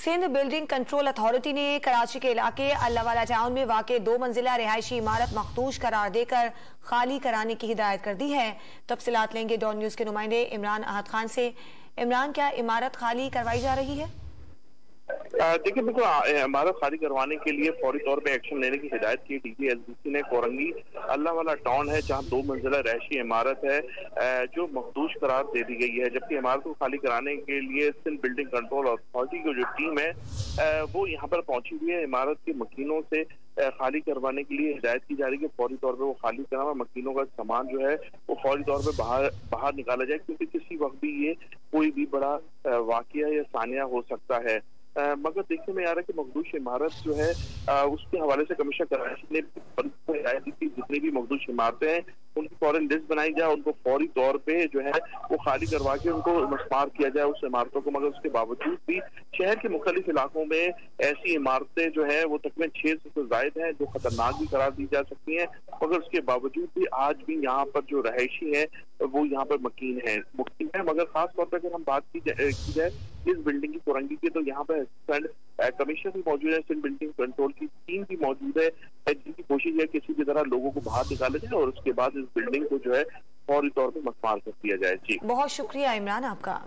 Sindh building control authority ने कराची के इलाके अल्लाहवाला टाउन में वाक़े 2 मंजिला रिहायशी इमारत मखदूश करार देकर खाली कराने की हिदायत कर दी है। तफसीलात लेंगे डॉन न्यूज के नुमाइंदे इमरान अहद खान से। इमरान, क्या इमारत खाली करवाई जा रही है? देखिए, बिल्कुल इमारत खाली करवाने के लिए फौरी तौर पे एक्शन लेने की हिदायत की डीजी एसबीसी ने। कोरंगी अल्लाहवाला टाउन है जहां 2 मंजिला रहायशी इमारत है जो मखदूश करार दे दी गई है, जबकि इमारत को खाली कराने के लिए सिंध बिल्डिंग कंट्रोल अथॉरिटी की जो टीम है वो यहाँ पर पहुंची हुई है। इमारत के मकीनों से खाली करवाने के लिए हिदायत की जा रही है। फौरी तौर पे वो खाली कराना, मकीनों का सामान जो है वो फौरी तौर पे बाहर निकाला जाए, क्योंकि किसी वक्त भी ये कोई भी बड़ा वाकया या सानिया हो सकता है। मगर देखने में आ रहा है कि मखदूश इमारत जो है उसके हवाले से कमिश्नर कराची ने हिदायत दी थी जितनी भी मखदूश इमारतें हैं उनकी फौरन लिस्ट बनाई जाए, उनको फौरी तौर पे जो है वो खाली करवा के उनको मस्मार किया जाए उस इमारतों को। मगर उसके बावजूद भी शहर के मुख्तलिफ इलाकों में ऐसी इमारतें जो है वो तकरीबन 600 से ज्यादा हैं जो खतरनाक भी करार दी जा सकती हैं, मगर उसके बावजूद भी आज भी यहाँ पर जो रहायशी है वो यहाँ पर मुकीम है। मगर खास तौर पर अगर हम बात की जाए इस बिल्डिंग की, कोरंगी की, तो यहाँ पर कमिश्नर भी मौजूद है, सिंध बिल्डिंग कंट्रोल की टीम भी मौजूद है, जिनकी कोशिश है किसी भी तरह लोगों को बाहर निकाला जाए और उसके बाद इस बिल्डिंग को जो है फौरी तौर पर मस्मार कर दिया जाए। जी, बहुत शुक्रिया इमरान आपका।